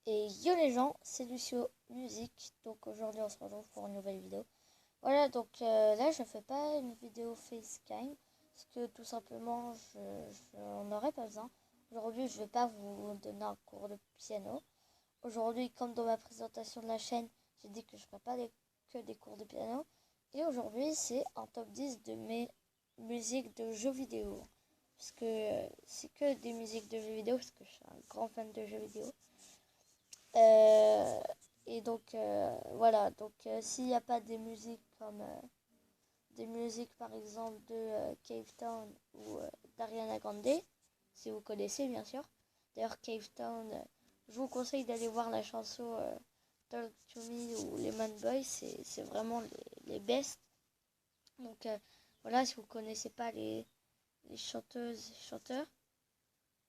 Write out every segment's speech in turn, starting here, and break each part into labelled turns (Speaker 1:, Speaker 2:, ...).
Speaker 1: Et yo les gens, c'est Lucio Musique. Donc aujourd'hui on se retrouve pour une nouvelle vidéo. Voilà, donc là je fais pas une vidéo facecam parce que tout simplement je n'en aurais pas besoin. Aujourd'hui je vais pas vous donner un cours de piano. Aujourd'hui, comme dans ma présentation de la chaîne, j'ai dit que je ferais pas que des cours de piano. Et aujourd'hui c'est un top 10 de mes musiques de jeux vidéo. Parce que c'est que des musiques de jeux vidéo, parce que je suis un grand fan de jeux vidéo. Et donc voilà, donc s'il n'y a pas des musiques comme des musiques par exemple de Cave Town ou d'Ariana Grande, si vous connaissez bien sûr. D'ailleurs Cave Town, je vous conseille d'aller voir la chanson Talk to Me ou Lemon Boy, c'est vraiment les best. Donc voilà, si vous connaissez pas les chanteuses et chanteurs,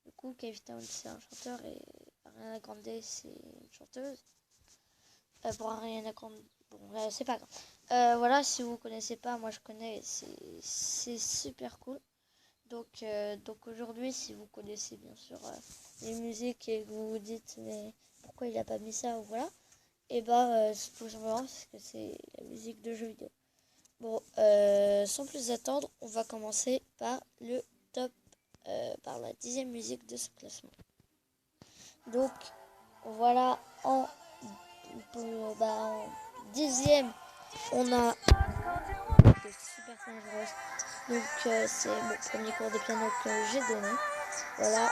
Speaker 1: du coup Cave Town c'est un chanteur et Ariana Grande c'est une chanteuse. Pour Ariana Grande, bon c'est pas grave. Voilà, si vous connaissez pas, moi je connais, c'est super cool. Donc aujourd'hui, si vous connaissez bien sûr les musiques et que vous vous dites mais pourquoi il a pas mis ça ou voilà, et bah c'est tout simplement parce que c'est la musique de jeux vidéo. Bon, sans plus attendre, on va commencer par le top, par la 10e musique de ce classement. Donc voilà, en 10e, on a de Super Smash Bros. Donc c'est mon premier cours de piano que j'ai donné. Voilà,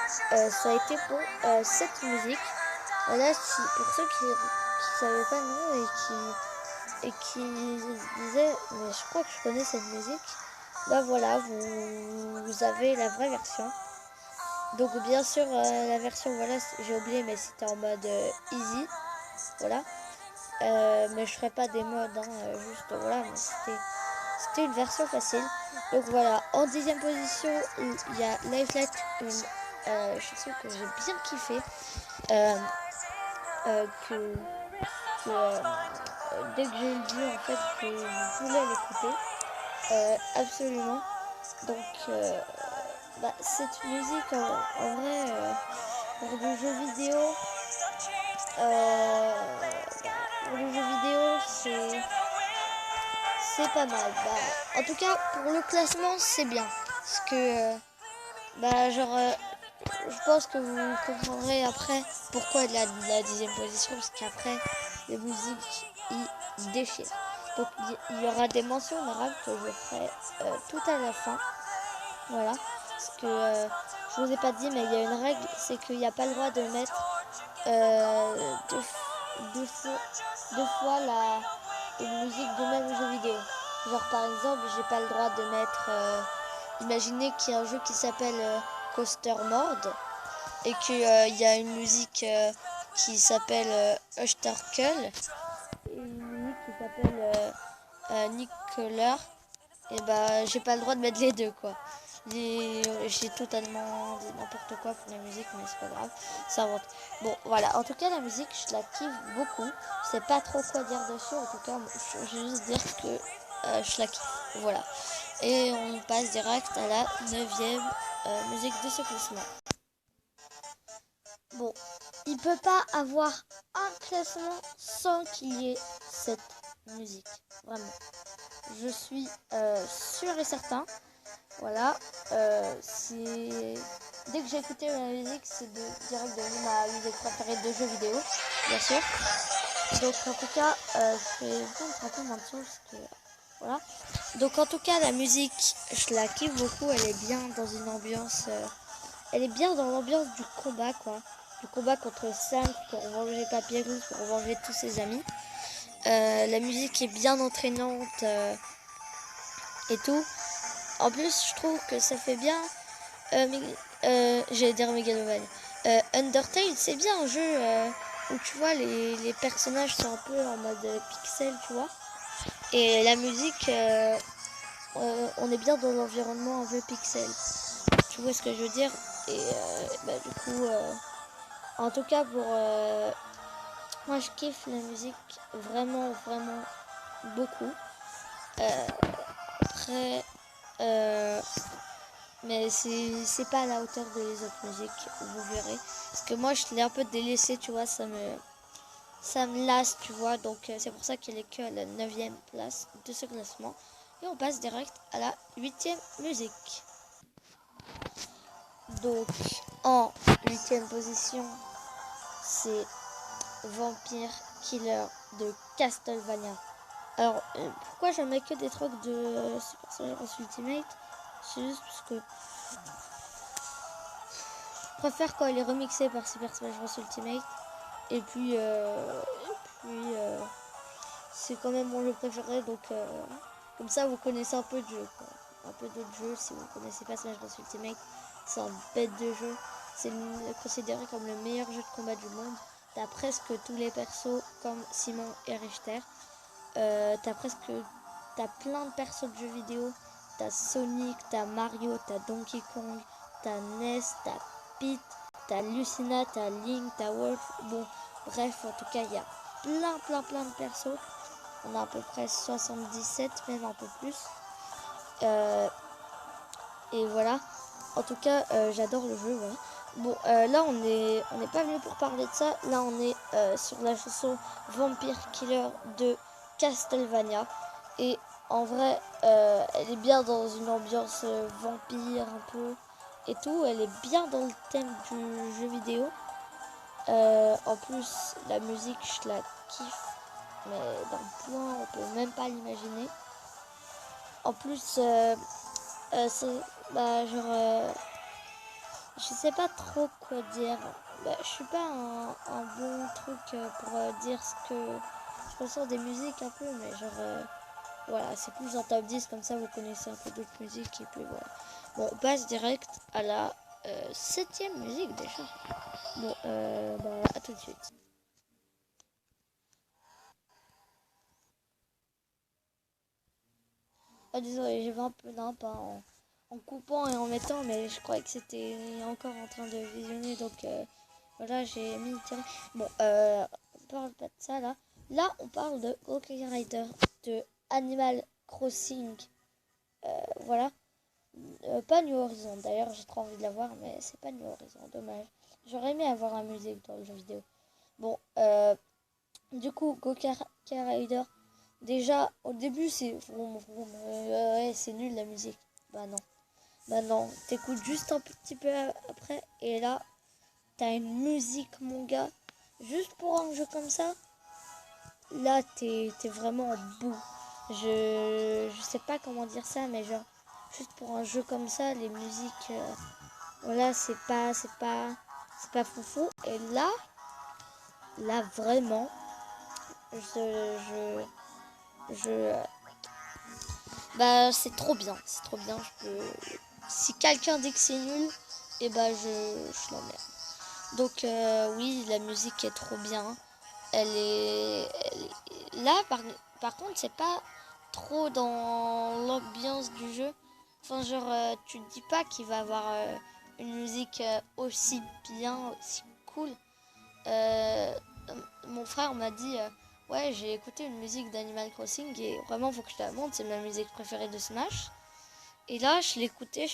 Speaker 1: ça a été pour cette musique. Voilà, pour ceux qui savaient pas le nom et qui disaient mais je crois que je connais cette musique, bah voilà, vous avez la vraie version. Donc bien sûr la version, voilà, j'ai oublié, mais c'était en mode easy, voilà. Mais je ferai pas des modes, juste voilà, mais c'était une version facile. Donc voilà, en 10e position, il y a Life Like, une chanson que j'ai bien kiffé, que dès que j'ai le vu, en fait, je voulais l'écouter, absolument. Donc cette musique, en vrai, pour des jeux vidéo, pour les jeux vidéo, c'est pas mal. En tout cas, pour le classement, c'est bien. Parce que, je pense que vous comprendrez après pourquoi de la 10e position. Parce qu'après, les musiques, ils déchirent. Donc, il y aura des mentions honorables que je ferai tout à la fin. Voilà. Parce que, je vous ai pas dit, mais il y a une règle, c'est qu'il n'y a pas le droit de mettre deux fois une musique de même jeu vidéo. Genre par exemple, j'ai pas le droit de mettre imaginez qu'il y a un jeu qui s'appelle Coaster Mord et qu'il y a une musique qui s'appelle Hushtarkle et une musique qui s'appelle Nicolas. Et bah j'ai pas le droit de mettre les deux quoi. J'ai totalement dit n'importe quoi pour la musique, mais c'est pas grave, ça invente. Bon voilà, en tout cas la musique je la kiffe beaucoup. Je sais pas trop quoi dire dessus, en tout cas je vais juste dire que je la kiffe. Voilà. Et on passe direct à la 9e musique de ce classement. Bon, il peut pas avoir un classement sans qu'il y ait cette musique. Vraiment. Je suis sûr et certain. Voilà. Dès que j'ai écouté la musique, c'est direct devenu ma musique préférée de jeux vidéo, bien sûr. Donc en tout cas, je fais un peu mention parce que voilà. Donc en tout cas, la musique, je la kiffe beaucoup. Elle est bien dans une ambiance. Elle est bien dans l'ambiance du combat, quoi. Du combat contre Sam pour venger Papyrus, pour venger tous ses amis. La musique est bien entraînante et tout. En plus, je trouve que ça fait bien. J'allais dire Megalovania. Undertale, c'est bien un jeu où tu vois les personnages sont un peu en mode pixel, tu vois. Et la musique, on est bien dans l'environnement un peu pixel. Tu vois ce que je veux dire? Et du coup, en tout cas pour moi, je kiffe la musique vraiment, vraiment beaucoup. Après, Mais c'est pas à la hauteur de les autres musiques, vous verrez. Parce que moi, je l'ai un peu délaissé, tu vois, ça me lasse, tu vois. Donc, c'est pour ça qu'elle est que à la 9e place de ce classement. Et on passe direct à la 8e musique. Donc, en 8e position, c'est Vampire Killer de Castlevania. Alors, pourquoi je mets que des trucs de Super Smash Bros Ultimate? C'est juste parce que je préfère quand elle est remixée par Super Smash Bros Ultimate. Et puis, c'est quand même mon jeu préféré. Donc, comme ça, vous connaissez un peu de jeu, quoi. Un peu d'autres jeux. Si vous ne connaissez pas Smash Bros Ultimate, c'est un bête de jeu. C'est considéré comme le meilleur jeu de combat du monde. T'as presque tous les persos comme Simon et Richter. T'as plein de persos de jeux vidéo. T'as Sonic, t'as Mario, t'as Donkey Kong, t'as Ness, t'as Pete, t'as Lucina, t'as Link, t'as Wolf. Bon, bref, en tout cas, il y a plein de persos. On a à peu près 77, même un peu plus. Et voilà. En tout cas, j'adore le jeu. Voilà. Bon, là, on n'est pas venu pour parler de ça. Là, on est sur la chanson Vampire Killer de Castlevania. Et en vrai, elle est bien dans une ambiance vampire un peu et tout. Elle est bien dans le thème du jeu vidéo. En plus, la musique, je la kiffe. Mais d'un point, on peut même pas l'imaginer. En plus, c'est genre... je sais pas trop quoi dire. Je suis pas un bon truc pour dire ce que je ressens des musiques un peu, mais genre voilà, c'est plus un top 10 comme ça vous connaissez un peu d'autres musiques et puis voilà. Bon, on passe direct à la 7e musique déjà. Bon, à tout de suite. Ah désolé, j'ai fait un peu d'imp en coupant et en mettant, mais je croyais que c'était encore en train de visionner, donc voilà, j'ai mis tiré. Bon, on parle pas de ça là. Là, on parle de OK Rider, de Animal Crossing. Voilà. Pas New Horizon, d'ailleurs, j'ai trop envie de la voir, mais c'est pas New Horizon, dommage. J'aurais aimé avoir la musique dans le jeu vidéo. Bon, du coup, Go Rider. Déjà, au début, c'est vroom, vroom, ouais, c'est nul la musique. Bah non. Bah non, t'écoutes juste un petit peu après, et là, t'as une musique, mon gars. Juste pour un jeu comme ça, là, t'es vraiment en bout. Je sais pas comment dire ça, mais genre, juste pour un jeu comme ça, les musiques, voilà, c'est pas foufou. Et là, vraiment, je, bah, c'est trop bien, c'est trop bien. Si quelqu'un dit que c'est nul, et bah, je l'emmerde. Donc, oui, la musique est trop bien. Là, par contre, c'est pas trop dans l'ambiance du jeu. Enfin, genre, tu te dis pas qu'il va avoir une musique aussi bien, aussi cool. Euh, Mon frère m'a dit ouais, j'ai écouté une musique d'Animal Crossing et vraiment, faut que je te la montre, c'est ma musique préférée de Smash. Et là, je l'écoutais,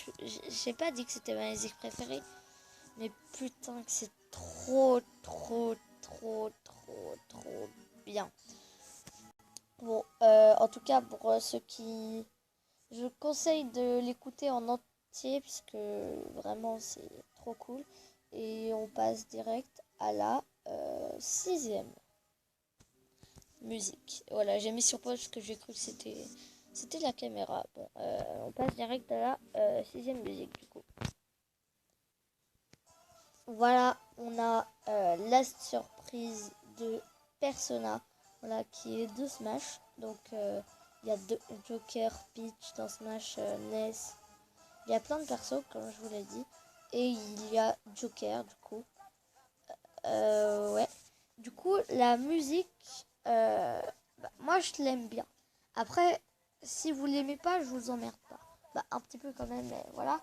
Speaker 1: j'ai pas dit que c'était ma musique préférée, mais putain, que c'est trop bien. Bon, en tout cas, pour ceux qui... Je conseille de l'écouter en entier, puisque vraiment, c'est trop cool. Et on passe direct à la 6e musique. Voilà, j'ai mis sur pause parce que j'ai cru que c'était la caméra. Bon, on passe direct à la 6e musique, du coup. Voilà, on a Last Surprise de Persona, voilà, qui est de Smash. Donc, il y a Joker, Peach dans Smash, Ness. Il y a plein de persos, comme je vous l'ai dit. Et il y a Joker, du coup. Ouais. Du coup, la musique, moi, je l'aime bien. Après, si vous l'aimez pas, je vous emmerde pas. Bah, un petit peu quand même, mais voilà.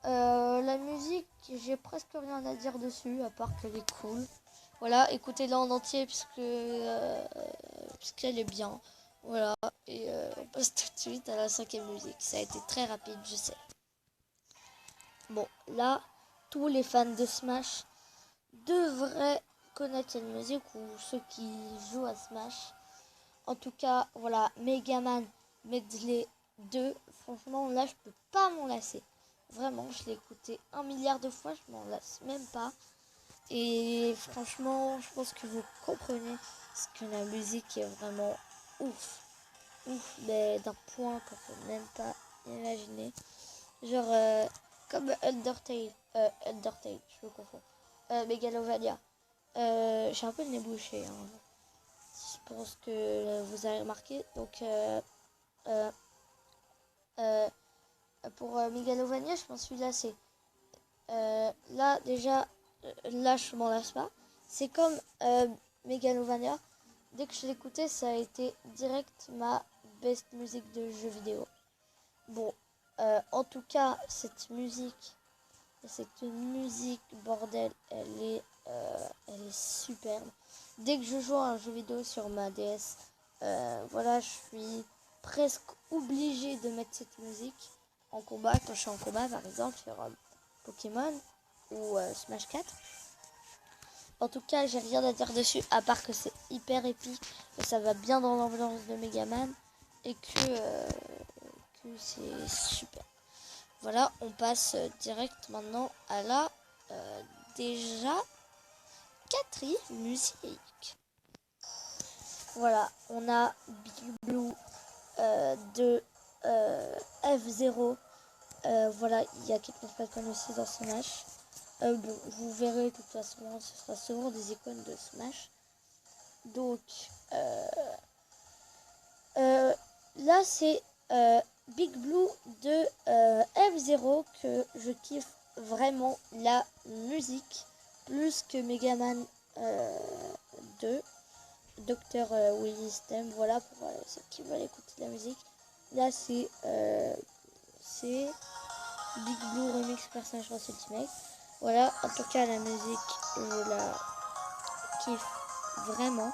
Speaker 1: La musique, j'ai presque rien à dire dessus, à part qu'elle est cool. Voilà, écoutez-la en entier puisqu'elle est bien. Voilà, et on passe tout de suite à la 5e musique. Ça a été très rapide, je sais. Bon, là, tous les fans de Smash devraient connaître cette musique, ou ceux qui jouent à Smash. En tout cas, voilà, Megaman Medley 2, franchement, là, je peux pas m'en lasser. Vraiment, je l'ai écouté 1 milliard de fois, je m'en lasse même pas. Et franchement, je pense que vous comprenez ce que la musique est vraiment ouf. Ouf, mais d'un point qu'on peut même pas imaginer. Genre, comme Undertale, je me confonds. Megalovania. J'ai un peu le nez bouché, hein. Je pense que vous avez remarqué. Donc, euh, euh, pour Megalovania, je m'en suis lassé. Là, déjà, là, je m'en lasse pas. C'est comme Megalovania. Dès que je l'écoutais, ça a été direct ma best musique de jeu vidéo. Bon, en tout cas, cette musique, bordel, elle est superbe. Dès que je joue à un jeu vidéo sur ma DS, voilà, je suis presque obligée de mettre cette musique en combat, quand je suis en combat, par exemple, sur Pokémon ou Smash 4. En tout cas, j'ai rien à dire dessus, à part que c'est hyper épique, que ça va bien dans l'ambiance de Megaman, et que c'est super. Voilà, on passe direct maintenant à la déjà quatrième musique. Voilà, on a Big Blue de F0. Voilà, il y a quelques Falcon aussi dans Smash. Bon, vous verrez, de toute façon, ce sera souvent des icônes de Smash. Donc, là, c'est Big Blue de F0 que je kiffe vraiment la musique plus que Megaman 2, Dr. Willy Stem. Voilà pour ceux qui veulent écouter de la musique. Là, c'est Big Blue Remix Personnage Force Ultimate. Voilà, en tout cas, la musique, je la kiffe vraiment.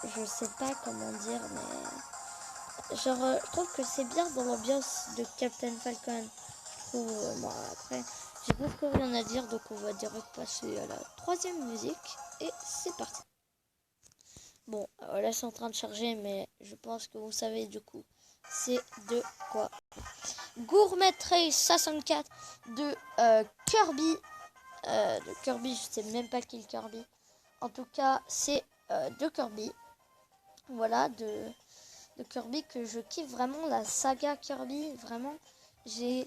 Speaker 1: Je sais pas comment dire, mais genre, je trouve que c'est bien dans l'ambiance de Captain Falcon. Je trouve, moi, après, j'ai beaucoup rien à dire, donc on va direct passer à la troisième musique. Et c'est parti. Bon, là, c'est en train de charger, mais je pense que vous savez du coup, c'est de quoi. Gourmet Race 64 de Kirby. Je sais même pas qui est le Kirby. En tout cas, c'est de Kirby. Voilà, de Kirby que je kiffe vraiment, la saga Kirby, vraiment. J'ai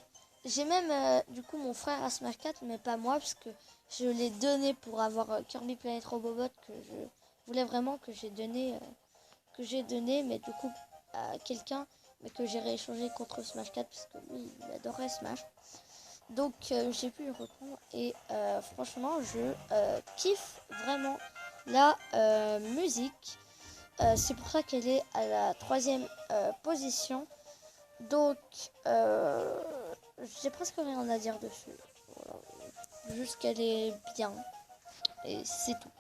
Speaker 1: même du coup mon frère à Smash 4, mais pas moi, parce que je l'ai donné pour avoir Kirby Planet Robobot, que je voulais vraiment, que j'ai donné, mais du coup à quelqu'un, mais que j'ai rééchangé contre Smash 4, parce que lui, il adorait Smash. Donc j'ai pu le reprendre, et franchement, je kiffe vraiment la musique. C'est pour ça qu'elle est à la troisième position. Donc, j'ai presque rien à dire dessus. Voilà. Juste qu'elle est bien. Et c'est tout.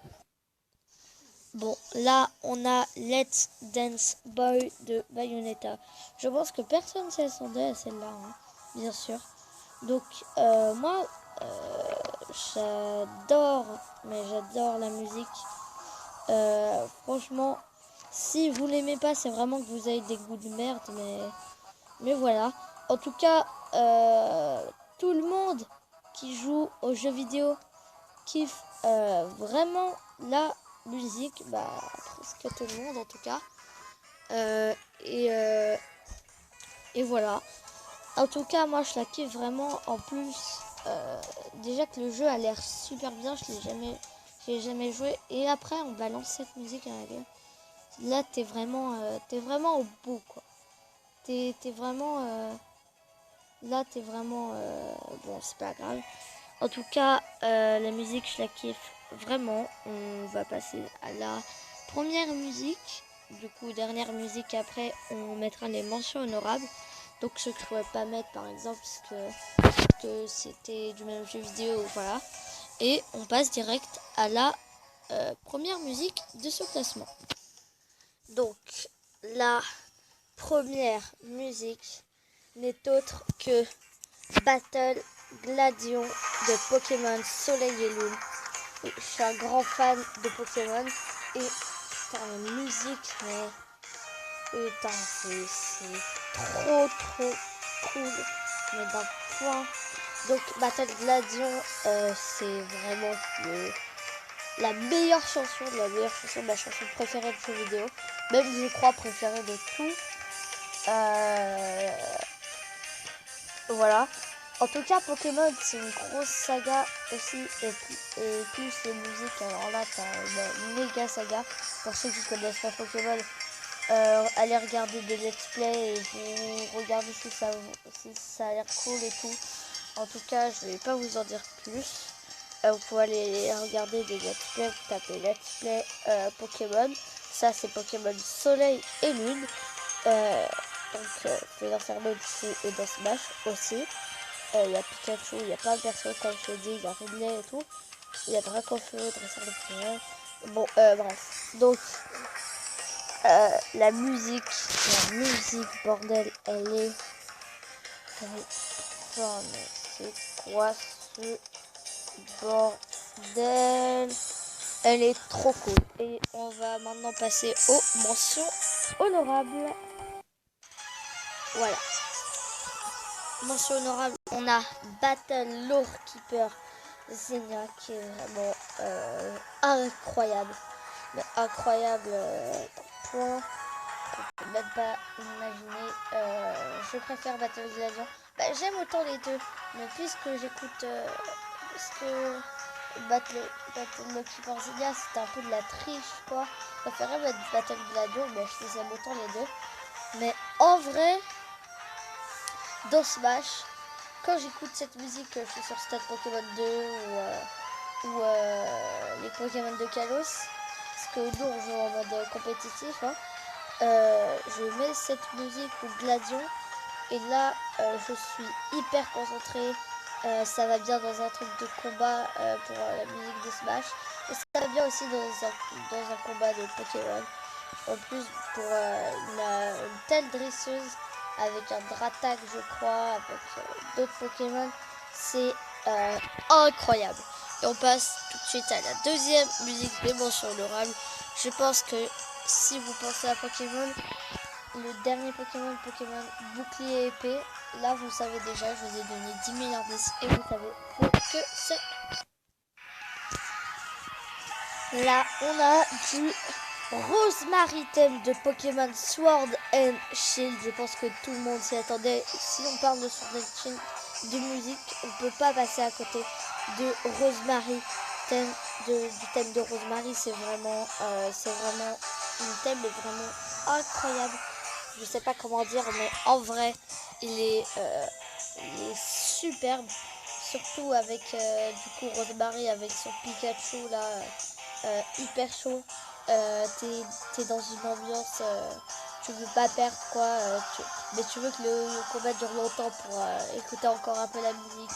Speaker 1: Bon, là, on a Let's Dance Boy de Bayonetta. Je pense que personne s'y attendait à celle-là, hein, bien sûr. Donc, moi, j'adore la musique. Franchement, si vous l'aimez pas, c'est vraiment que vous avez des goûts de merde, mais voilà. En tout cas, tout le monde qui joue aux jeux vidéo kiffe vraiment la musique, bah presque tout le monde en tout cas. Euh, et, euh, et voilà. En tout cas, moi je la kiffe vraiment. En plus, déjà que le jeu a l'air super bien, je l'ai jamais joué. Et après, on balance cette musique à la gueule. Là, t'es vraiment au bout, quoi. T'es vraiment, là, t'es vraiment, bon, c'est pas grave. En tout cas, la musique, je la kiffe vraiment. On va passer à la première musique. Du coup, dernière musique après, on mettra les mentions honorables. Donc, ce que je pourrais pas mettre, par exemple, parce que c'était du même jeu vidéo, voilà. Et on passe direct à la première musique de ce classement. Donc, la première musique n'est autre que Battle Gladion de Pokémon Soleil et Lune. Et je suis un grand fan de Pokémon. Et putain, la musique, mais putain, c'est trop cool. Mais d'un point. Donc Battle Gladion, c'est vraiment la meilleure chanson, ma chanson préférée de jeux vidéo. Même je crois préférée de tout. Voilà. En tout cas, Pokémon, c'est une grosse saga aussi. Et plus les musiques, alors là, t'as une méga saga. Pour ceux qui connaissent pas Pokémon, allez regarder des let's play et vous regardez si ça a l'air cool et tout. En tout cas, je vais pas vous en dire plus. Vous pouvez aller regarder des let's play, vous tapez let's play Pokémon. Ça, c'est Pokémon Soleil et Lune. Donc, c'est dans Sermon et dans Smash aussi. Il y a Pikachu, il y a plein de persos, comme je l'ai dit, il y a Ridley et tout. Il y a Dracofeu, Dresseur de Pokémon. Bon, bref. Donc, la musique, bordel, elle est... Oh, mais c'est quoi ce bordel? Elle est trop cool. Et on va maintenant passer aux mentions honorables. Voilà. Mention honorable, on a Battle Lore Keeper Zenia qui est vraiment incroyable. Mais incroyable point. On peut même pas imaginer. Je préfère Battle Gladion. Bah, j'aime autant les deux. Mais puisque j'écoute. Puisque Battle Keeper Zenia c'était un peu de la triche quoi. Je préférais Battle Gladion, mais je les aime autant les deux. Mais en vrai. Dans Smash, quand j'écoute cette musique, je suis sur Stade Pokémon 2 ou les Pokémon de Kalos, parce que nous on joue en mode compétitif, hein, je mets cette musique ou Gladion, et là je suis hyper concentrée, ça va bien dans un truc de combat pour la musique de Smash, et ça va bien aussi dans un combat de Pokémon. En plus, pour une telle dresseuse, avec un Dratak, je crois, avec d'autres Pokémon, c'est incroyable. Et on passe tout de suite à la deuxième musique des mentions honorables. Je pense que si vous pensez à Pokémon, le dernier Pokémon, Pokémon bouclier et épée, là vous savez déjà, je vous ai donné 10 000 indices et vous savez ce que c'est. Là, on a du Rosemary thème de Pokémon Sword and Shield. Je pense que tout le monde s'y attendait. Si on parle de Sword and Shield, de musique, on ne peut pas passer à côté de Rosemary. Du thème de Rosemary, c'est vraiment une thème est vraiment incroyable. Je sais pas comment dire, mais en vrai, il est superbe. Surtout avec du coup Rosemary avec son Pikachu là. Hyper chaud, t'es dans une ambiance, tu veux pas perdre quoi, mais tu veux que le combat dure longtemps pour écouter encore un peu la musique.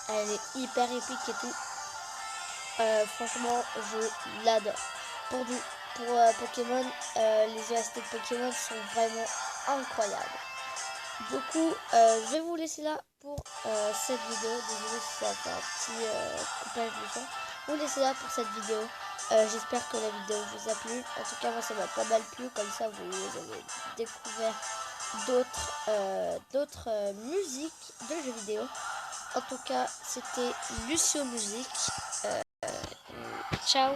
Speaker 1: Elle est hyper épique et tout. Franchement, je l'adore. Pour Pokémon, les OST de Pokémon sont vraiment incroyables. Du coup, je vais vous laisser là pour cette vidéo. Désolé si ça fait un petit coupage de son. Je vous laisser là pour cette vidéo. J'espère que la vidéo vous a plu. En tout cas, moi, ça m'a pas mal plu. Comme ça, vous avez découvert d'autres musiques de jeux vidéo. En tout cas, c'était Lucio Musique. Ciao.